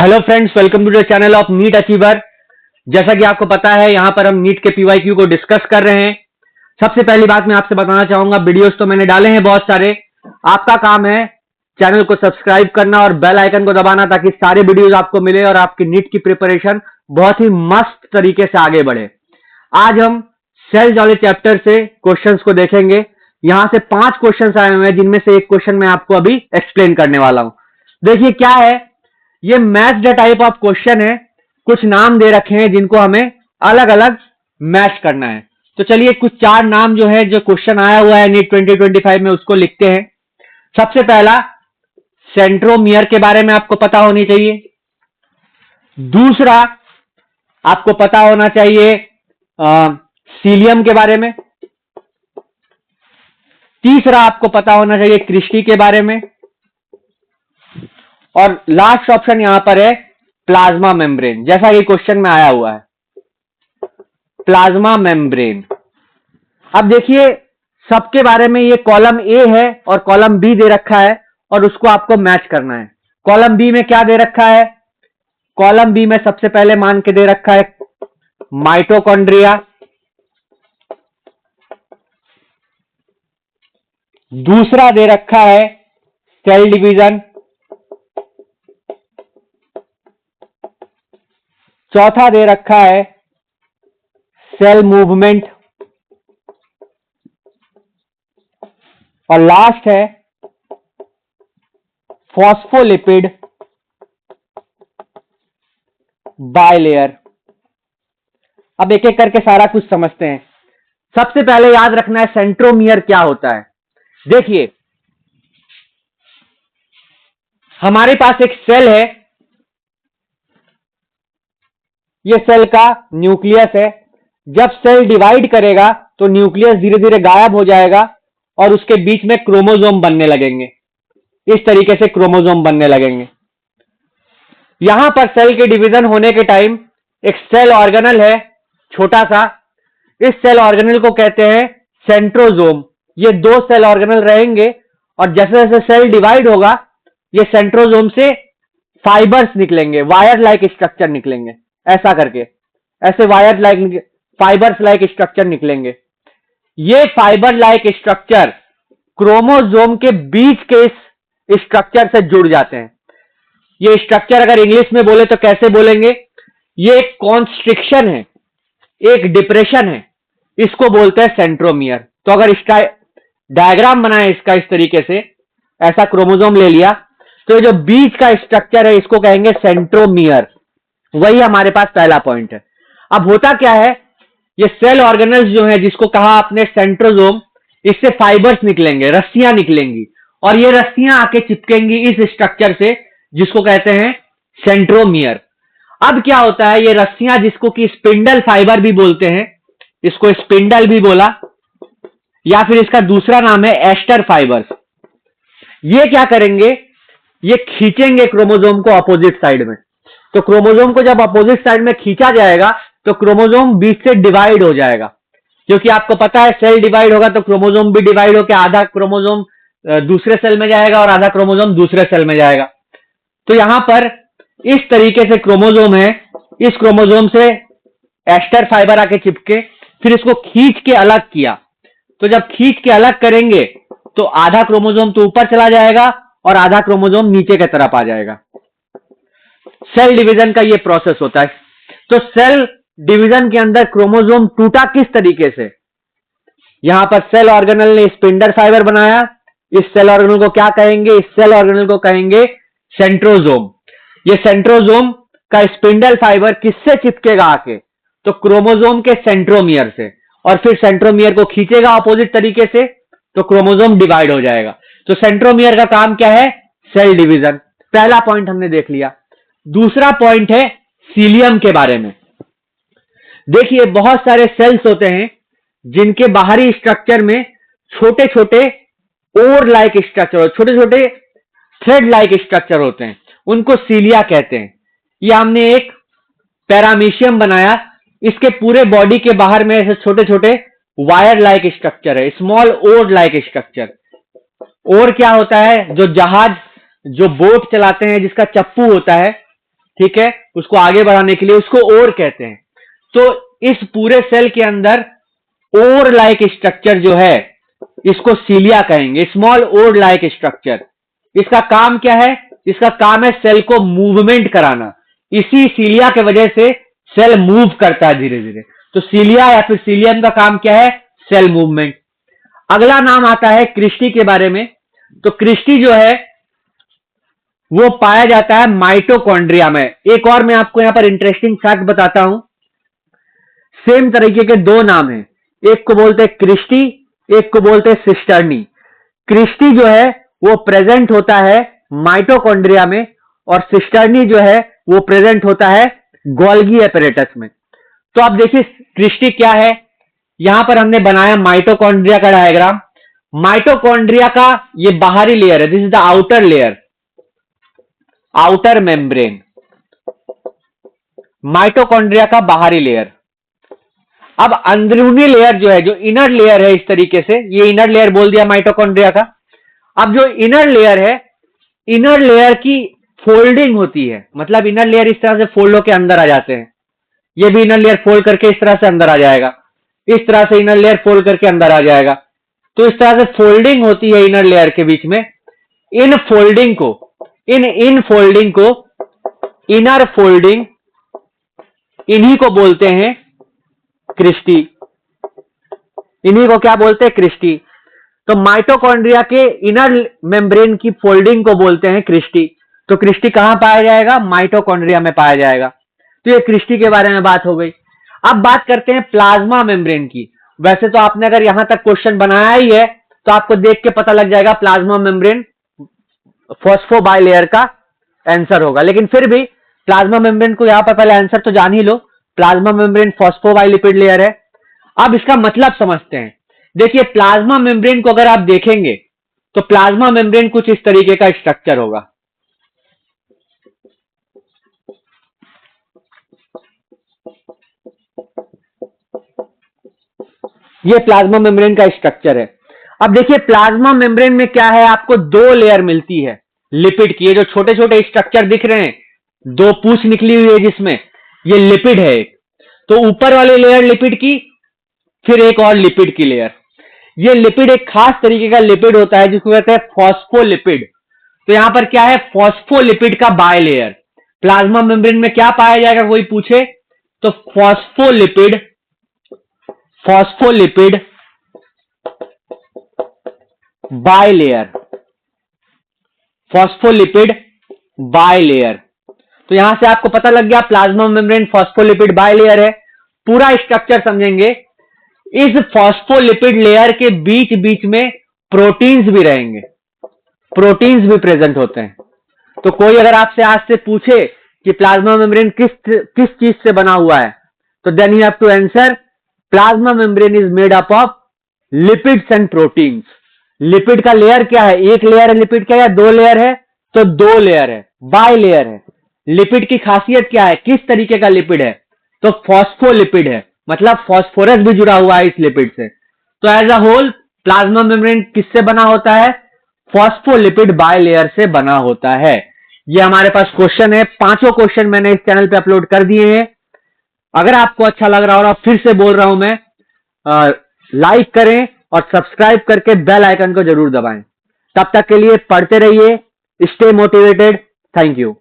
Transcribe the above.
Hello friends, welcome to the channel of NEET achiever. जैसा कि आपको पता है, यहां पर हम नीट के पीवाईक्यू को डिस्कस कर रहे हैं। सबसे पहली बात मैं आपसे बताना चाहूंगा, वीडियोस तो मैंने डाले हैं बहुत सारे। आपका काम है चैनल को सब्सक्राइब करना और बेल आइकन को दबाना, ताकि सारे वीडियोस आपको मिले और आपकी नीट की प्रिपरेशन बहुत ही मस्त तरीके से आगे बढ़े। आज हम सेल्स वाले चैप्टर से क्वेश्चंस को देखेंगे। यहां से 5 क्वेश्चंस आए हुए हैं, जिनमें से एक क्वेश्चन मैं आपको अभी एक्सप्लेन करने वाला हूं। देखिए क्या है, ये match the type of question है। कुछ नाम दे रखे हैं जिनको हमें अलग अलग मैच करना है। तो चलिए कुछ 4 नाम जो है, जो क्वेश्चन आया हुआ है नीट 2025 में, उसको लिखते हैं। सबसे पहला, सेंट्रोमियर के बारे में आपको पता होनी चाहिए। दूसरा, आपको पता होना चाहिए सीलियम के बारे में। तीसरा, आपको पता होना चाहिए क्रिस्टी के बारे में। और लास्ट ऑप्शन यहां पर है प्लाज्मा मेम्ब्रेन, जैसा कि क्वेश्चन में आया हुआ है, प्लाज्मा मेम्ब्रेन। अब देखिए, सबके बारे में ये कॉलम ए है और कॉलम बी दे रखा है, और उसको आपको मैच करना है। कॉलम बी में क्या दे रखा है? कॉलम बी में सबसे पहले मान के दे रखा है माइटोकॉन्ड्रिया। दूसरा दे रखा है सेल डिवीजन। चौथा दे रखा है सेल मूवमेंट। और लास्ट है फॉस्फोलिपिड बायलेयर। अब एक एक करके सारा कुछ समझते हैं। सबसे पहले याद रखना है सेंट्रोमियर क्या होता है। देखिए, हमारे पास एक सेल है, यह सेल का न्यूक्लियस है। जब सेल डिवाइड करेगा तो न्यूक्लियस धीरे धीरे गायब हो जाएगा और उसके बीच में क्रोमोसोम बनने लगेंगे। इस तरीके से क्रोमोसोम बनने लगेंगे। यहां पर सेल के डिवीजन होने के टाइम एक सेल ऑर्गेनल है, छोटा सा। इस सेल ऑर्गेनल को कहते हैं सेंट्रोसोम। ये 2 सेल ऑर्गेनल रहेंगे, और जैसे जैसे सेल डिवाइड होगा, ये सेंट्रोसोम से फाइबर्स निकलेंगे, वायर लाइक स्ट्रक्चर निकलेंगे। ऐसा करके, ऐसे wire like, fibres like structure निकलेंगे। ये फाइबर लाइक स्ट्रक्चर क्रोमोसोम के बीच के इस स्ट्रक्चर से जुड़ जाते हैं। ये स्ट्रक्चर अगर इंग्लिश में बोले तो कैसे बोलेंगे? ये एक कॉन्स्ट्रिक्शन है, एक डिप्रेशन है, इसको बोलते हैं सेंट्रोमियर। तो अगर इसका डायग्राम बनाए इसका इस तरीके से, ऐसा क्रोमोसोम ले लिया, तो जो बीच का स्ट्रक्चर है इसको कहेंगे सेंट्रोमियर। वही हमारे पास पहला पॉइंट है। अब होता क्या है, ये सेल ऑर्गेनल्स जो है, जिसको कहा आपने सेंट्रोसोम, इससे फाइबर्स निकलेंगे, रस्सियां निकलेंगी, और ये रस्सियां आके चिपकेंगी इस स्ट्रक्चर से, जिसको कहते हैं सेंट्रोमियर। अब क्या होता है, ये रस्सियां, जिसको कि स्पिंडल फाइबर भी बोलते हैं, इसको स्पिंडल भी बोला, या फिर इसका दूसरा नाम है एस्टर फाइबर्स। ये क्या करेंगे, ये खींचेंगे क्रोमोसोम को अपोजिट साइड में। तो क्रोमोसोम को जब अपोजिट साइड में खींचा जाएगा तो क्रोमोसोम बीच से डिवाइड हो जाएगा, क्योंकि आपको पता है सेल डिवाइड होगा तो क्रोमोसोम भी डिवाइड होकर आधा क्रोमोसोम दूसरे सेल में जाएगा और आधा क्रोमोसोम दूसरे सेल में जाएगा। तो यहां पर इस तरीके से क्रोमोसोम है, इस क्रोमोसोम से एस्टर फाइबर आके चिपके, फिर इसको खींच के अलग किया। तो जब खींच के अलग करेंगे तो आधा क्रोमोसोम तो ऊपर चला जाएगा और आधा क्रोमोसोम नीचे की तरफ आ जाएगा। सेल डिवीजन का यह प्रोसेस होता है। तो सेल डिवीजन के अंदर क्रोमोसोम टूटा किस तरीके से? यहां पर सेल ऑर्गेनल ने स्पिंडल फाइबर बनाया। इस सेल ऑर्गेनल को क्या कहेंगे? इस सेल ऑर्गेनल को कहेंगे सेंट्रोसोम। ये सेंट्रोसोम का स्पिंडल फाइबर किससे चिपकेगा आके? तो क्रोमोसोम के सेंट्रोमियर से, और फिर सेंट्रोमियर को खींचेगा अपोजिट तरीके से, तो क्रोमोसोम डिवाइड हो जाएगा। तो सेंट्रोमियर का काम क्या है? Cell division. पहला पॉइंट हमने देख लिया। दूसरा पॉइंट है सीलियम के बारे में। देखिए, बहुत सारे सेल्स होते हैं जिनके बाहरी स्ट्रक्चर में छोटे छोटे ओर लाइक स्ट्रक्चर, छोटे छोटे थ्रेड लाइक स्ट्रक्चर होते हैं, उनको सीलिया कहते हैं। यह हमने एक पैरामीशियम बनाया, इसके पूरे बॉडी के बाहर में ऐसे छोटे छोटे वायर लाइक स्ट्रक्चर है, स्मॉल ओर लाइक स्ट्रक्चर। ओर क्या होता है? जो जहाज, जो बोट चलाते हैं, जिसका चप्पू होता है, ठीक है, उसको आगे बढ़ाने के लिए उसको ओर कहते हैं। तो इस पूरे सेल के अंदर ओर लाइक स्ट्रक्चर जो है इसको सीलिया कहेंगे, स्मॉल ओर लाइक स्ट्रक्चर। इसका काम क्या है? इसका काम है सेल को मूवमेंट कराना। इसी सीलिया के वजह से सेल मूव करता है धीरे धीरे। तो सीलिया या फिर सीलियम का काम क्या है? Cell movement. अगला नाम आता है क्रिस्टी के बारे में। तो क्रिस्टी जो है वो पाया जाता है माइटोकॉन्ड्रिया में। एक और मैं आपको यहां पर इंटरेस्टिंग फैक्ट बताता हूं। सेम तरीके के दो नाम हैं, एक को बोलते हैं क्रिस्टी, एक को बोलते हैं सिस्टर्नी। क्रिस्टी जो है वो प्रेजेंट होता है माइटोकॉन्ड्रिया में, और सिस्टर्नी जो है वो प्रेजेंट होता है गोल्गी एपरेटस में। तो आप देखिए क्रिस्टी क्या है। यहां पर हमने बनाया माइटोकॉन्ड्रिया का डायग्राम। माइटोकॉन्ड्रिया का ये बाहरी लेयर है, this is the outer layer, outer membrane, mitochondria का बाहरी लेयर। अब अंदरूनी लेयर जो है, जो इनर लेयर है, इस तरीके से ये इनर लेयर बोल दिया माइटोकॉन्ड्रिया का। अब जो इनर लेयर है, इनर लेयर की फोल्डिंग होती है, मतलब इनर लेयर इस तरह से फोल्ड होकर अंदर आ जाते हैं। ये भी इनर लेयर फोल्ड करके इस तरह से अंदर आ जाएगा, इस तरह से इनर लेयर फोल्ड करके अंदर आ जाएगा। तो इस तरह से फोल्डिंग होती है इनर लेयर के बीच में। इन फोल्डिंग को इनर फोल्डिंग, इन्हीं को बोलते हैं क्रिस्टी। इन्हीं को क्या बोलते हैं? क्रिस्टी। तो माइटोकॉन्ड्रिया के इनर मेम्ब्रेन की फोल्डिंग को बोलते हैं क्रिस्टी। तो क्रिस्टी कहां पाया जाएगा? माइटोकॉन्ड्रिया में पाया जाएगा। तो ये क्रिस्टी के बारे में बात हो गई। अब बात करते हैं प्लाज्मा मेम्ब्रेन की। वैसे तो आपने अगर यहां तक क्वेश्चन बनाया ही है तो आपको देख के पता लग जाएगा प्लाज्मा मेम्ब्रेन फॉस्फोबाइलेयर का आंसर होगा, लेकिन फिर भी प्लाज्मा मेम्ब्रेन को यहां पर पहले आंसर तो जान ही लो। प्लाज्मा मेम्ब्रेन फॉस्फोबाइलिपिड लेयर है। अब इसका मतलब समझते हैं। देखिए प्लाज्मा मेम्ब्रेन को अगर आप देखेंगे तो प्लाज्मा मेम्ब्रेन कुछ इस तरीके का स्ट्रक्चर होगा। ये प्लाज्मा मेम्ब्रेन का स्ट्रक्चर है। अब देखिए प्लाज्मा मेम्ब्रेन में क्या है, आपको दो लेयर मिलती है लिपिड की। ये जो छोटे छोटे स्ट्रक्चर दिख रहे हैं, दो पूंछ निकली हुई है जिसमें, ये लिपिड है एक। तो ऊपर वाली लेयर लिपिड की, फिर एक और लिपिड की लेयर। ये लिपिड एक खास तरीके का लिपिड होता है जिसको कहते हैं फॉस्फोलिपिड। तो यहां पर क्या है? फॉस्फोलिपिड का बाय लेयर। प्लाज्मा मेम्ब्रेन में क्या पाया जाएगा कोई पूछे तो phospholipid by layer, phospholipid by layer. तो यहां से आपको पता लग गया plasma membrane phospholipid by layer है। पूरा स्ट्रक्चर समझेंगे। इस फॉस्फोलिपिड लेयर के बीच बीच में प्रोटीन्स भी रहेंगे, प्रोटीन्स भी प्रेजेंट होते हैं। तो कोई अगर आपसे आज से पूछे कि प्लाज्मा मेम्ब्रेन किस चीज से बना हुआ है, तो then you have to answer plasma membrane is made up of lipids and proteins. Lipid का लेयर क्या है? एक लेयर है लिपिड का, या दो लेयर है? तो दो लेयर है, बाय लेयर है। लिपिड की खासियत क्या है? किस तरीके का लिपिड है? तो फॉस्फोलिपिड है, मतलब फॉस्फोरस भी जुड़ा हुआ है इस लिपिड से। तो as a whole plasma membrane किससे बना होता है? फॉस्फोलिपिड बाय लेयर से बना होता है। ये हमारे पास क्वेश्चन है, पांचों क्वेश्चन मैंने इस चैनल पे अपलोड कर दिए हैं। अगर आपको अच्छा लग रहा हो, और फिर से बोल रहा हूं मैं, लाइक करें और सब्सक्राइब करके बेल आइकन को जरूर दबाएं। तब तक के लिए पढ़ते रहिए, स्टे मोटिवेटेड। Thank you.